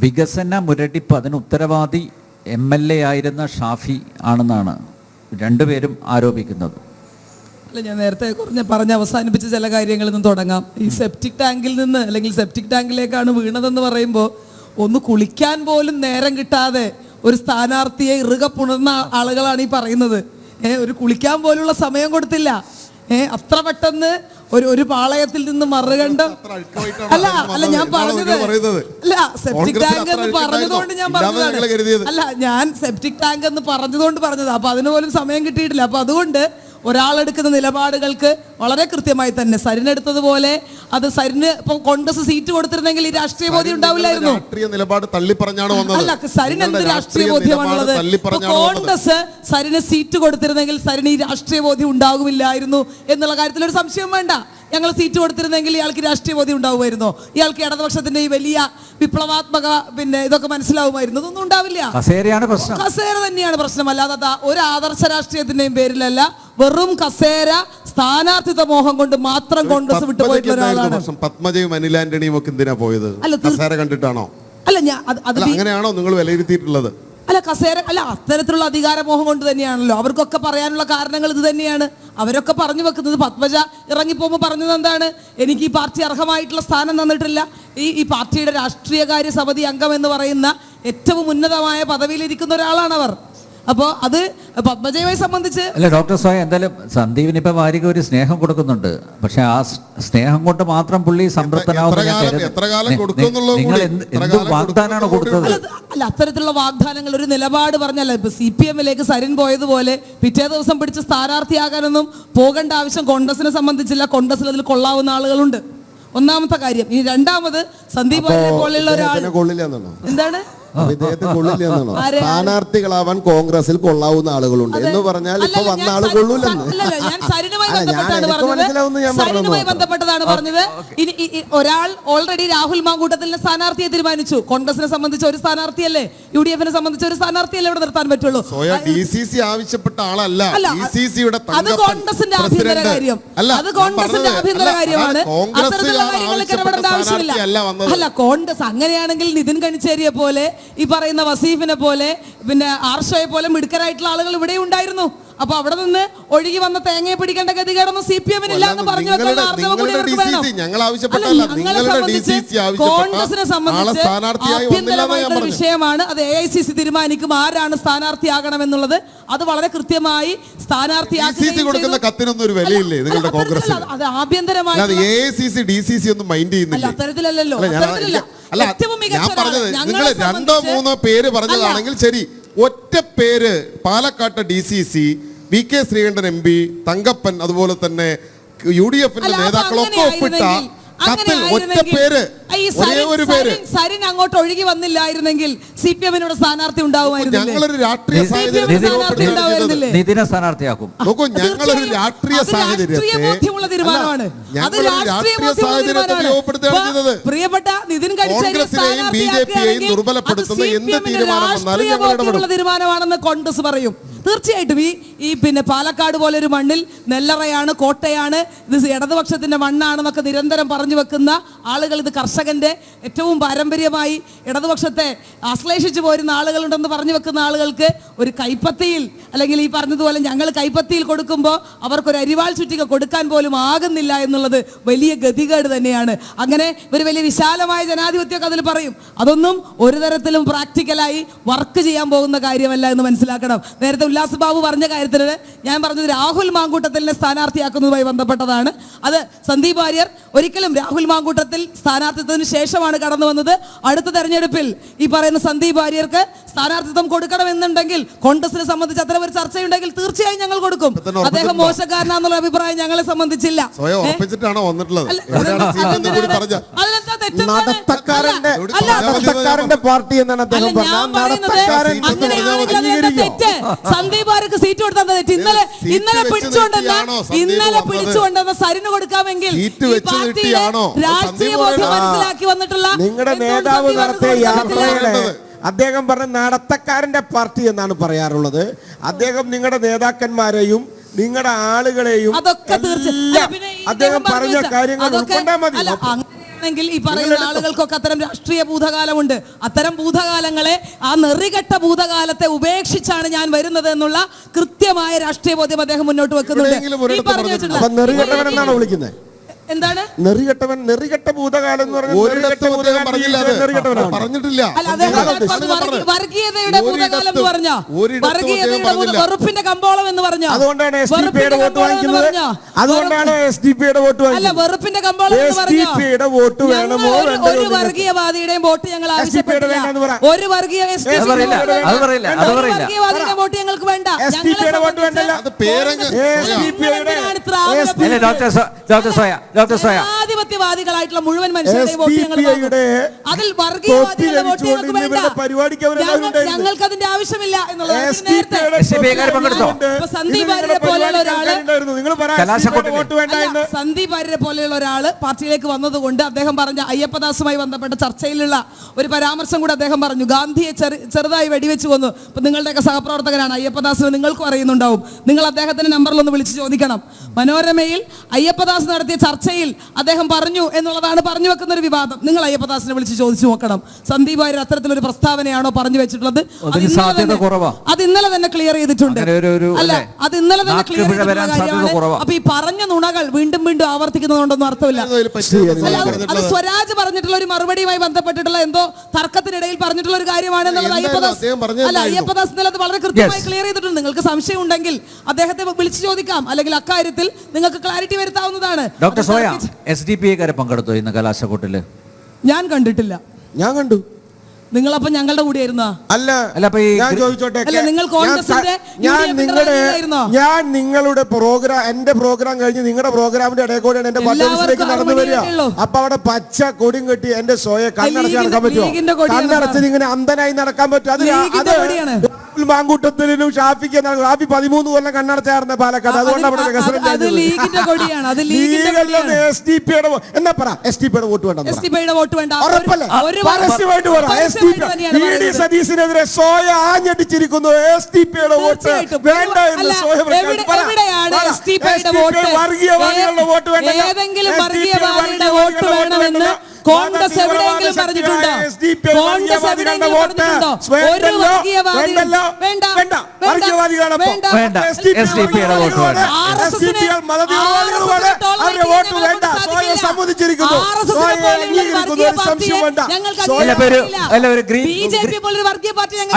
വികസന മുരടിപ്പ് അതിന് ഉത്തരവാദി MLA ആയിരുന്ന ഷാഫി ആണെന്നാണ് രണ്ടുപേരും ആരോപിക്കുന്നത്. അല്ല, ഞാൻ നേരത്തെ പറഞ്ഞ് അവസാനിപ്പിച്ച ചില കാര്യങ്ങളിൽ നിന്ന് തുടങ്ങാം. ഈ സെപ്റ്റിക് ടാങ്കിൽ നിന്ന് അല്ലെങ്കിൽ സെപ്റ്റിക് ടാങ്കിലേക്കാണ് വീണതെന്ന് പറയുമ്പോൾ ഒന്ന് കുളിക്കാൻ പോലും നേരം കിട്ടാതെ ഒരു സ്ഥാനാർത്ഥിയെ ഇറുക പുണർന്ന ആളുകളാണ് ഈ പറയുന്നത്. ഒരു കുളിക്കാൻ പോലുള്ള സമയം കൊടുത്തില്ല. അത്ര പെട്ടെന്ന് ഒരു പാളയത്തിൽ നിന്ന് മറുകണ്ടം. അല്ല ഞാൻ പറഞ്ഞത് അല്ല സെപ്റ്റിക് ടാങ്ക് എന്ന് പറഞ്ഞതുകൊണ്ട് ഞാൻ പറഞ്ഞതാണ്. അല്ല, ഞാൻ സെപ്റ്റിക് ടാങ്ക് എന്ന് പറഞ്ഞതുകൊണ്ട് പറഞ്ഞത്. അപ്പൊ അതിന് പോലും സമയം കിട്ടിയിട്ടില്ല. അപ്പൊ അതുകൊണ്ട് ഒരാളെടുക്കുന്ന നിലപാടുകൾക്ക് വളരെ കൃത്യമായി തന്നെ സരിനെടുത്തതുപോലെ അത് സരിന് ഇപ്പൊ കോൺഗ്രസ് സീറ്റ് കൊടുത്തിരുന്നെങ്കിൽ ഈ രാഷ്ട്രീയ ബോധ്യം ഉണ്ടാവില്ലായിരുന്നു. അല്ല, സരിന് എന്ത് രാഷ്ട്രീയ ബോധ്യമാണുള്ളത്? കോൺഗ്രസ് സരിന് സീറ്റ് കൊടുത്തിരുന്നെങ്കിൽ സരിന് ഈ രാഷ്ട്രീയ ബോധ്യം ഉണ്ടാകുമില്ലായിരുന്നു എന്നുള്ള കാര്യത്തിൽ ഒരു സംശയം വേണ്ട. ഞങ്ങൾ സീറ്റ് കൊടുത്തിരുന്നെങ്കിൽ ഇയാൾക്ക് രാഷ്ട്രീയ ബോധ്യം ഉണ്ടാവുമായിരുന്നോ? ഇയാൾക്ക് ഇടതുപക്ഷത്തിന്റെ ഈ വലിയ വിപ്ലവാത്മക ഇതൊക്കെ മനസ്സിലാവുമായിരുന്നു? ഇതൊന്നും ഉണ്ടാവില്ല. കസേര തന്നെയാണ് പ്രശ്നം. അല്ലാതെ ഒരു ആദർശ രാഷ്ട്രീയത്തിന്റെയും പേരിലല്ല, വെറും കസേര സ്ഥാനാർത്ഥിത്വ മോഹം കൊണ്ട് മാത്രം കോൺഗ്രസ് വിട്ടുപോയിട്ടുള്ള ഒരാളാണ്. പത്മജയും അനിൽ ആന്റണിയും ഒക്കെ എന്തിനാ പോയത്? കസേര കണ്ടിട്ടാണോ? അല്ല, അങ്ങനെയാണോ നിങ്ങൾ വിലയിരുത്തിയിട്ടുള്ളത്? അല്ല, കസേര അല്ല, അത്തരത്തിലുള്ള അധികാരമോഹം കൊണ്ട് തന്നെയാണല്ലോ. അവർക്കൊക്കെ പറയാനുള്ള കാരണങ്ങൾ ഇത് തന്നെയാണ്. അവരൊക്കെ പറഞ്ഞു വെക്കുന്നത്, പത്മജ ഇറങ്ങിപ്പോകുമ്പോൾ പറഞ്ഞത് എന്താണ്? എനിക്ക് ഈ പാർട്ടി അർഹമായിട്ടുള്ള സ്ഥാനം തന്നിട്ടില്ല. ഈ പാർട്ടിയുടെ രാഷ്ട്രീയകാര്യ സമിതി അംഗം എന്ന് പറയുന്ന ഏറ്റവും ഉന്നതമായ പദവിയിലിരിക്കുന്ന ഒരാളാണ് അവർ. അപ്പോൾ അത് പത്മജയെ സംബന്ധിച്ച് അല്ല, ഡോക്ടർ സോയ, എന്തായാലും സന്ദീപിന് ഇപ്പൊ വാരിക ഒരു സ്നേഹം കൊടുക്കുന്നുണ്ട്. പക്ഷെ ആ സ്നേഹം കൊണ്ട് മാത്രം പുള്ളി സംതൃപ്തനാവുന്ന എന്ത് വാഗ്ദാനാണ് കൊടുത്തത്? അല്ല, അത്തരത്തിലുള്ള വാഗ്ദാനങ്ങൾ ഒരു നിലപാട് പറഞ്ഞല്ല. ഇപ്പൊ CPM-ലേക്ക് സരിൻ പോയതുപോലെ പിറ്റേ ദിവസം പിടിച്ച് സ്ഥാനാർത്ഥിയാകാനൊന്നും പോകേണ്ട ആവശ്യം കോൺഗ്രസിനെ സംബന്ധിച്ചില്ല. കോൺഗ്രസിൽ അതിൽ കൊള്ളാവുന്ന ആളുകളുണ്ട്. ഒന്നാമത്തെ കാര്യം. ഇനി രണ്ടാമത് സന്ദീപ് പോലെയുള്ള ഒരാൾ എന്താണ് സ്ഥാനാർത്ഥികളാവാൻ കോൺഗ്രസിൽ കൊള്ളാവുന്ന ആളുകളുണ്ട് എന്ന് പറഞ്ഞാൽ ഇപ്പൊ വന്ന ആള് കൊള്ളൂലെന്ന്. ഞാൻ സരിനുമായി ബന്ധപ്പെട്ടതാണ് പറഞ്ഞത്. ഇനി ഒരാൾ ഓൾറെഡി രാഹുൽ മാങ്കൂട്ടത്തിലെ സ്ഥാനാർത്ഥിയെ തീരുമാനിച്ചു. കോൺഗ്രസിനെ സംബന്ധിച്ച് ഒരു സ്ഥാനാർത്ഥിയല്ലേ, UDF-നെ സംബന്ധിച്ച് ഒരു സ്ഥാനാർത്ഥിയല്ലേ ഇവിടെ നിർത്താൻ പറ്റുള്ളൂ. DCC ആവശ്യപ്പെട്ട ആളല്ല, അത് കോൺഗ്രസിന്റെ ആഭ്യന്തര കാര്യം. അത് കോൺഗ്രസിന്റെ ആഭ്യന്തര കാര്യമാണ്. അത്തരത്തിലുള്ള കാര്യങ്ങൾക്ക് ഇടപെടേണ്ട ആവശ്യമില്ല. അല്ല, കോൺഗ്രസ് അങ്ങനെയാണെങ്കിൽ നിതിൻ കണിച്ചേരിയെ പോലെ, ഈ പറയുന്ന വസീഫിനെ പോലെ, പിന്നെ ആർഷയെ പോലെ മിടുക്കരായിട്ടുള്ള ആളുകൾ ഇവിടെ ഉണ്ടായിരുന്നു. അപ്പൊ അവിടെ നിന്ന് ഒഴുകി വന്ന തേങ്ങയെ പിടിക്കേണ്ട ഗതികേടൊന്നും CPM-ന് ഇല്ല എന്ന് പറഞ്ഞു വെക്കുന്ന കോൺഗ്രസിനെ സംബന്ധിച്ച് ആഭ്യന്തരമായിട്ടുള്ള വിഷയമാണ്. അത് AICC തീരുമാനിക്കും ആരാണ് സ്ഥാനാർത്ഥിയാകണം എന്നുള്ളത്. അത് വളരെ കൃത്യമായി സ്ഥാനാർത്ഥിയാക്കി കൊടുക്കുന്ന കത്തിനൊന്നും ഒരു വിലയില്ലേ നിങ്ങളുടെ കോൺഗ്രസ്? അത് ആഭ്യന്തരമായി AICC DCC ഒന്നും മൈൻഡ് ചെയ്യുന്നില്ല. അത്തരത്തിലല്ലോ. അല്ല, ഞാൻ പറഞ്ഞത് നിങ്ങൾ 2-3 പേര് പറഞ്ഞതാണെങ്കിൽ ശരി. ഒറ്റ പേര് പാലക്കാട്ടെ DCC VK Sreekandan MP, Thankappan, അതുപോലെ തന്നെ UDF-ന്റെ നേതാക്കളൊക്കെ ഒപ്പിട്ട കത്തിൽ ഒറ്റ പേര്, ഒരേ ഒരു പേര് സരിൻ അങ്ങോട്ട് ഒഴുകി വന്നില്ലായിരുന്നെങ്കിൽ CPM-യുടെ സ്ഥാനാർത്ഥി ഉണ്ടാവുമായിരുന്നില്ലേ? ഞങ്ങളൊരു രാഷ്ട്രീയ സാഹചര്യത്തെ സ്ഥാനാർത്ഥിയാക്കും. നോക്കൂ, ഞങ്ങളൊരു രാഷ്ട്രീയ സാഹചര്യത്തെ പ്രിയപ്പെട്ട നിതിൻ ഗഡ്കരിയെയും BJP-യെയും ദുർബലപ്പെടുത്തുന്ന എന്ത് തീരുമാനം വന്നാലും ഞങ്ങൾ ഇടപെടും. തീരുമാനമാണെന്ന് കോൺഗ്രസ് പറയും. തീർച്ചയായിട്ടും ഈ പാലക്കാട് പോലെ ഒരു മണ്ണിൽ നെല്ലറയാണ്, കോട്ടയാണ്, ഇത് ഇടതുപക്ഷത്തിന്റെ മണ്ണാണെന്നൊക്കെ നിരന്തരം പറഞ്ഞു വെക്കുന്ന ആളുകൾ, ഇത് കർഷകന്റെ ഏറ്റവും പാരമ്പര്യമായി ഇടതുപക്ഷത്തെ ആശ്ലേഷിച്ചു പോരുന്ന ആളുകളുണ്ടെന്ന് പറഞ്ഞു വെക്കുന്ന ആളുകൾക്ക് ഒരു കൈപ്പത്തിയിൽ, അല്ലെങ്കിൽ ഈ പറഞ്ഞതുപോലെ ഞങ്ങൾ കൈപ്പത്തിയിൽ കൊടുക്കുമ്പോൾ അവർക്കൊരു അരിവാൾ ചുറ്റിക കൊടുക്കാൻ പോലും ആകുന്നില്ല എന്നുള്ളത് വലിയ ഗതികേട് തന്നെയാണ്. അങ്ങനെ ഒരു വലിയ വിശാലമായ ജനാധിപത്യമൊക്കെ അതിൽ പറയും. അതൊന്നും ഒരു തരത്തിലും പ്രാക്ടിക്കലായി വർക്ക് ചെയ്യാൻ പോകുന്ന കാര്യമല്ല എന്ന് മനസ്സിലാക്കണം. നേരത്തെ ഉല്ലാസ് ബാബു പറഞ്ഞ കാര്യത്തിൽ ഞാൻ പറഞ്ഞത് രാഹുൽ മാങ്കൂട്ടത്തിലിനെ സ്ഥാനാർത്ഥിയാക്കുന്നതുമായി ബന്ധപ്പെട്ടതാണ്. അത് സന്ദീപ് വാര്യർ ഒരിക്കലും രാഹുൽ മാങ്കൂട്ടത്തിൽ സ്ഥാനാർത്ഥിത്വത്തിന് ശേഷമാണ് കടന്നു വന്നത്. അടുത്ത തെരഞ്ഞെടുപ്പിൽ ഈ പറയുന്ന സന്ദീപ് വാര്യർക്ക് സ്ഥാനാർത്ഥിത്വം കൊടുക്കണമെന്നുണ്ടെങ്കിൽ കോൺഗ്രസിനെ സംബന്ധിച്ച് അത്തരം ഒരു ചർച്ചയുണ്ടെങ്കിൽ തീർച്ചയായും ഞങ്ങൾ കൊടുക്കും. അദ്ദേഹം മോശക്കാരനാന്നുള്ള അഭിപ്രായം ഞങ്ങളെ സംബന്ധിച്ചില്ല. പാർട്ടി എന്നാണ് അദ്ദേഹം സന്ദീപ് വാര്യർക്ക് സീറ്റ് കൊടുത്താൽ തെറ്റ്. ഇന്നലെ പിടിച്ചുകൊണ്ടെന്ന സരിന് കൊടുക്കാമെങ്കിൽ രാഷ്ട്രീയ ബോധ്യം മനസ്സിലാക്കി വന്നിട്ടുള്ള നിങ്ങളുടെ നേതാവ് നടത്തിയ യാത്രയുടെ അദ്ദേഹം പറഞ്ഞ നടത്തക്കാരന്റെ പാർട്ടി എന്നാണ് പറയാറുള്ളത്. അദ്ദേഹം നിങ്ങളുടെ നേതാക്കന്മാരെയും നിങ്ങളുടെ ആളുകളെയും അതൊക്കെ അദ്ദേഹം പറഞ്ഞ കാര്യങ്ങൾ ഉൾക്കൊണ്ടാൽ മതി. എങ്കിൽ ഈ പറയുന്ന ആളുകൾക്കൊക്കെ അത്തരം രാഷ്ട്രീയ ഭൂതകാലമുണ്ട്. അത്തരം ഭൂതകാലങ്ങളെ, ആ നെറികെട്ട ഭൂതകാലത്തെ ഉപേക്ഷിച്ചാണ് ഞാൻ വരുന്നത് എന്നുള്ള കൃത്യമായ രാഷ്ട്രീയ ബോധ്യം അദ്ദേഹം മുന്നോട്ട് വെക്കുന്നുണ്ട്. ഈ പറഞ്ഞു വെച്ചിട്ടുള്ള എന്താണ് നെറികെട്ട ഭൂതകാലം എന്ന് പറഞ്ഞിട്ടില്ല. വർഗീയതയുടെ ഭൂതകാലം എന്ന് പറഞ്ഞ, വർഗീയതയുടെ വെറുപ്പിന്റെ കമ്പോളം എന്ന് പറഞ്ഞ, അതുകൊണ്ടാണ് SDPയുടെ വോട്ട് വാങ്ങിക്കുന്നത്. അതുകൊണ്ടാണ് SDPയുടെ വോട്ട് അല്ല, വെറുപ്പിന്റെ കമ്പോളം എന്ന് പറഞ്ഞ ഒരു വർഗീയവാദിയുടെയും വോട്ട് ഞങ്ങൾ ആവശ്യപ്പെട്ടില്ല. ഒരു വർഗീയവാദിയുടെ വോട്ട് ഞങ്ങൾക്ക് വേണ്ട. ജനാധിപത്യവാദികളായിട്ടുള്ള മുഴുവൻ മനുഷ്യരുടെയും വോട്ട് ഞങ്ങൾ അതിൽ വർഗീയവാദികളുടെ വോട്ട് ഞങ്ങൾക്ക് വേണ്ട. ഞങ്ങൾക്ക് അതിന്റെ ആവശ്യമില്ല എന്നുള്ളത് സന്ദീപ് വാര്യരെ പോലെയുള്ള ഒരാള് പാർട്ടിയിലേക്ക് വന്നതുകൊണ്ട് അദ്ദേഹം പറഞ്ഞ അയ്യപ്പദാസുമായി ബന്ധപ്പെട്ട ചർച്ചയിലുള്ള ഒരു പരാമർശം കൂടെ അദ്ദേഹം പറഞ്ഞു. ഗാന്ധിയെ ചെറുതായി വെടിവെച്ച് കൊന്നു. ഇപ്പൊ നിങ്ങളുടെയൊക്കെ സഹപ്രവർത്തകനാണ് അയ്യപ്പദാസിനെ, നിങ്ങൾക്കും അറിയുന്നുണ്ടാവും. നിങ്ങൾ അദ്ദേഹത്തിന്റെ നമ്പറിലൊന്ന് വിളിച്ച് ചോദിക്കണം. മനോരമയിൽ അയ്യപ്പദാസ് നടത്തിയ ചർച്ചയിൽ അദ്ദേഹം പറഞ്ഞു എന്നുള്ളതാണ് പറഞ്ഞു വെക്കുന്ന ഒരു വിവാദം. നിങ്ങൾ അയ്യപ്പദാസിനെ വിളിച്ച് ചോദിച്ചു നോക്കണം. സന്ദീപ് വാര്യർ അത്തരത്തിലൊരു പ്രസ്താവനയാണോ പറഞ്ഞു വെച്ചിട്ടുള്ളത്? അത് ഇന്നലെ തന്നെ ക്ലിയർ ചെയ്തിട്ടുണ്ട്. അല്ല, അത് ഇന്നലെ തന്നെ ക്ലിയർ ചെയ്തിട്ടുള്ള കാര്യമാണ്. അപ്പൊ ഈ പറഞ്ഞ നുണകൾ വീണ്ടും വീണ്ടും ആവർത്തിക്കുന്നതുകൊണ്ടൊന്നും അർത്ഥമില്ല. അത് സ്വരാജ് പറഞ്ഞിട്ടുള്ള ഒരു മറുപടിയുമായി ബന്ധപ്പെട്ടിട്ടുള്ള എന്തോ തർക്കത്തിനിടയിൽ പറഞ്ഞിട്ടുള്ള ഒരു കാര്യമാണ് എന്നുള്ളത് അയ്യപ്പദാസ് ഇന്നലെ അത് വളരെ കൃത്യമായി ക്ലിയർ ചെയ്തിട്ടുണ്ട്. നിങ്ങൾക്ക് സംശയം ഉണ്ടെങ്കിൽ അദ്ദേഹത്തെ വിളിച്ചു ചോദിക്കാം, അല്ലെങ്കിൽ അക്കാര്യത്തിൽ നിങ്ങൾക്ക് ക്ലാരിറ്റി വരുത്താവുന്നതാണ്. ഡോക്ടർ സോയ, SDPക്കാരെ പങ്കെടുത്തോ ഇന്ന് കലാശക്കൂട്ടില്? ഞാൻ കണ്ടിട്ടില്ല. ഞാൻ കണ്ടു. നിങ്ങളപ്പോ ഞങ്ങളുടെ കൂടെ ആയിരുന്നോ? അല്ല, ഞാൻ ചോദിച്ചോട്ടെ, ഞാൻ നിങ്ങളുടെ പ്രോഗ്രാം, എന്റെ പ്രോഗ്രാം കഴിഞ്ഞ് നിങ്ങളുടെ പ്രോഗ്രാമിന്റെ ഇടയിൽ കൂടെ എന്റെ ബസ്സിലേക്ക് നടന്നു വരിക. അപ്പൊ അവിടെ പച്ച കൊടിയും കെട്ടി എന്റെ സോയെ കണ്ണടച്ച് നടക്കാൻ പറ്റുമോ? കണ്ണടച്ചത് ഇങ്ങനെ അന്ധനായി നടക്കാൻ പറ്റും? അത് മാങ്കൂട്ടത്തിനും ഷാഫിക്ക് 13 കൊല്ലം കണ്ണടച്ചായിരുന്ന പാലക്കാട്. അതുകൊണ്ട് അവിടെ SDPയുടെ എന്നാ പറ, SDPയുടെ വോട്ട് വേണ്ട. ഉറപ്പല്ലേ? സതീശിനെതിരെ സോയ ആഞ്ഞടിച്ചിരിക്കുന്നു. SDPയുടെ വോട്ട് വേണ്ട എന്ന് സോയ വർഗീയവാദികളുടെ വോട്ട് വേണ്ട. ഏതെങ്കിലും വർഗീയവാദിയുടെ വോട്ട് വേണമെന്ന് കോൺഗ്രസ് എവിടെയെങ്കിലും പറഞ്ഞിട്ടുണ്ടോ? കോൺഗ്രസ് എവിടെയെങ്കിലും പറഞ്ഞിട്ടുണ്ടോ? ഒരു വർഗീയവാദിയും വേണ്ട. BJP പോലൊരു വർഗീയ പാർട്ടി ഞങ്ങൾ